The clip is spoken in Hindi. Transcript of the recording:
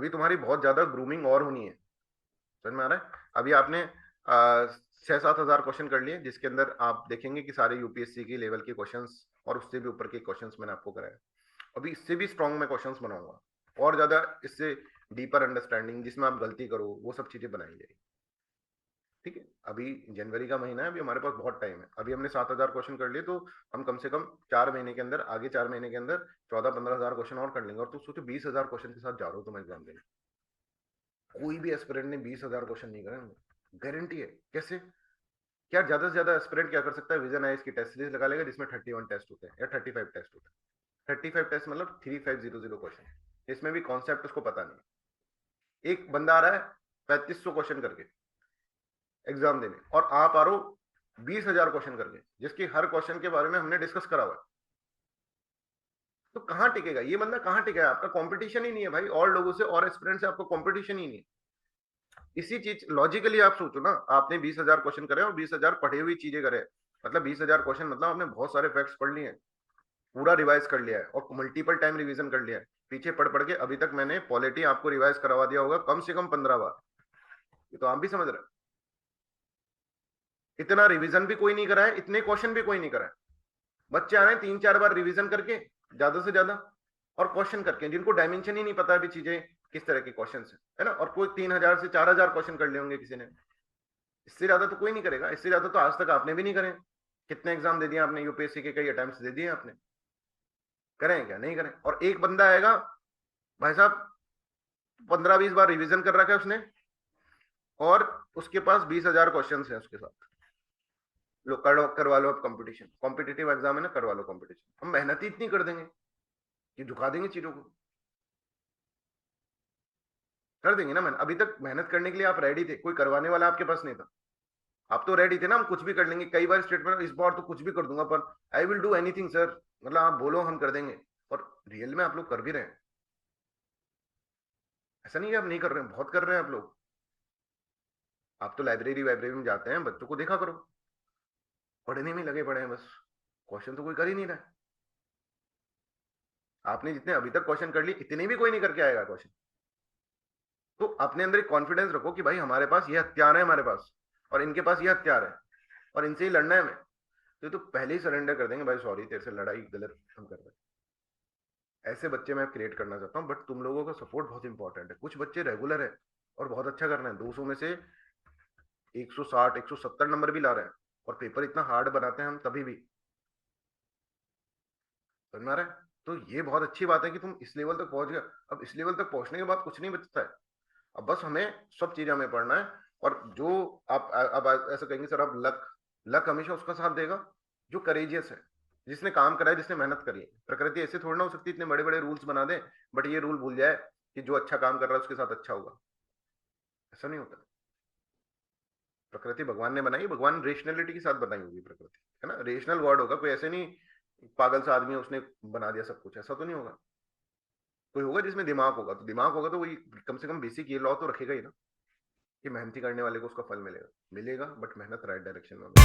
अभी तुम्हारी बहुत ज्यादा ग्रूमिंग और होनी है, समझ में आ रहा है? अभी आपने 6-7 हजार क्वेश्चन कर लिए, जिसके अंदर आप देखेंगे कि सारे यूपीएससी की लेवल के क्वेश्चंस और उससे भी ऊपर के क्वेश्चंस मैंने आपको कराए। अभी इससे भी स्ट्रॉन्ग मैं क्वेश्चंस बनाऊंगा, और ज्यादा इससे डीपर अंडरस्टैंडिंग, जिसमें आप गलती करो वो सब चीजें बनाई जाएगी। ठीक है, अभी जनवरी का महीना है, अभी हमारे पास बहुत टाइम है। अभी हमने 7 हजार क्वेश्चन कर लिए, तो हम कम से कम 4 महीने के अंदर, आगे 4 महीने के अंदर 14-15 हजार क्वेश्चन और कर लेंगे। और तुम सोचो 20 हजार क्वेश्चन के साथ जा रहे हो तुम एग्जाम देने। कोई भी एस्पिरेंट ने 20 हजार क्वेश्चन नहीं करे, गारंटी है। कैसे? क्या ज्यादा से ज्यादा एस्पिरेंट क्या कर सकता है? विजन आईएएस की टेस्ट सीरीज लगा लेगा, जिसमें 31 टेस्ट होते हैं या 35 टेस्ट होते हैं। 35 टेस्ट मतलब 3500 क्वेश्चन, इसमें भी कॉन्सेप्ट उसको पता नहीं। एक बंदा आ रहा है 3500 क्वेश्चन करके एग्जाम देने, और आप आ रहे हो 20 हजार क्वेश्चन करके, जिसकी हर क्वेश्चन के बारे में हमने डिस्कस करा हुआ है। तो कहां टिकेगा ये बंदा? कहां टिकेगा? आपका कंपटीशन ही नहीं है भाई, और लोगों से और एस्पिरेंट से आपको कंपटीशन ही नहीं है। इसी चीज लॉजिकली आप सोचो ना, आपने 20 हजार क्वेश्चन करे और 20 हजार पढ़ी हुई चीजें करे, मतलब 20 हजार क्वेश्चन मतलब आपने बहुत सारे फैक्ट्स पढ़ लिए हैं, पूरा रिवाइज कर लिया है, और मल्टीपल टाइम रिवीजन कर लिया है। पीछे पढ़ पढ़ के अभी तक मैंने पॉलिटी आपको रिवाइज करवा दिया होगा कम से कम 15 बार। ये तो आप भी समझ रहे हैं। इतना रिवीजन भी कोई नहीं करा है, इतने क्वेश्चन भी कोई नहीं करा है। बच्चे आ रहे हैं 3-4 बार रिवीजन करके, ज्यादा से ज्यादा, और क्वेश्चन करके, जिनको डायमेंशन ही नहीं पता अभी चीजें किस तरह के क्वेश्चन है ना। और कोई 3 हजार से 4 हजार क्वेश्चन कर लिए होंगे किसी ने, इससे ज्यादा तो कोई नहीं करेगा। इससे ज्यादा तो आज तक आपने भी नहीं करे। कितने एग्जाम दे दिए आपने? यूपीएससी के कई अटेम्प्ट दे दिए आपने, करें क्या? नहीं करें। और एक बंदा आएगा भाई साहब, 15-20 बार रिवीजन कर रखा है उसने, और उसके पास 20 हजार क्वेश्चन है उसके साथ। लो करवा लो अब कंपटीशन, कॉम्पिटिटिव एग्जाम है ना, करवा लो कंपटीशन। हम मेहनत ही इतनी कर देंगे कि झुका देंगे चीजों को, कर देंगे ना। मैंने अभी तक मेहनत करने के लिए आप रेडी थे, कोई करवाने वाला आपके पास नहीं था। आप तो रेडी थे ना, हम कुछ भी कर लेंगे। कई बार स्टेटमेंट, इस बार तो कुछ भी कर दूंगा, पर I will do anything sir, मतलब आप बोलो हम कर देंगे। और रियल में आप लोग कर भी रहे हैं। ऐसा नहीं है आप नहीं कर रहे हैं, बहुत कर रहे हैं आप लोग। आप तो लाइब्रेरी वाइब्रेरी में जाते हैं, बच्चों को देखा करो, पढ़ने में लगे पड़े हैं बस, क्वेश्चन तो कोई कर ही नहीं रहा है। आपने जितने अभी तक क्वेश्चन कर लिए, इतने भी कोई नहीं करके आएगा क्वेश्चन। तो अपने अंदर एक कॉन्फिडेंस रखो कि भाई हमारे पास ये हथियार है, हमारे पास, और इनके पास ये हथियार है, और इनसे ही लड़ना है हमें। तो पहले ही सरेंडर कर देंगे, भाई सॉरी तेरे से लड़ाई गलत हम कर रहे हैं। ऐसे बच्चे मैं क्रिएट करना चाहता हूँ। बट तुम लोगों का सपोर्ट बहुत इंपॉर्टेंट है। कुछ बच्चे रेगुलर है और बहुत अच्छा कर रहे हैं, 200 में से 160-170 नंबर भी ला रहे हैं, और पेपर इतना हार्ड बनाते हैं हम तभी भी, समझ में आ रहा है? तो ये बहुत अच्छी बात है कि तुम इस लेवल तक पहुंच गए। अब इस लेवल तक पहुंचने के बाद कुछ नहीं बचता है। अब बस हमें सब चीजें हमें पढ़ना है। और जो आप अब ऐसा कहेंगे सर आप लक, लक हमेशा उसका साथ देगा जो करेजियस है, जिसने काम करा है, जिसने मेहनत करी है। प्रकृति ऐसे थोड़ी ना हो सकती इतने बड़े बड़े रूल्स बना दे, बट ये रूल भूल जाए कि जो अच्छा काम कर रहा है उसके साथ अच्छा होगा। ऐसा नहीं होता। प्रकृति भगवान ने बनाई, भगवान रेशनलिटी के साथ बनाई होगी प्रकृति, है ना। रेशनल गॉड होगा कोई, ऐसे नहीं पागल सा आदमी है उसने बना दिया सब कुछ, ऐसा तो नहीं होगा। कोई होगा जिसमें दिमाग होगा, तो दिमाग होगा तो वही कम से कम बेसिक ये लॉ तो रखेगा ही ना, कि मेहनती करने वाले को उसका फल मिलेगा। मिलेगा, बट मेहनत राइट डायरेक्शन में होगा।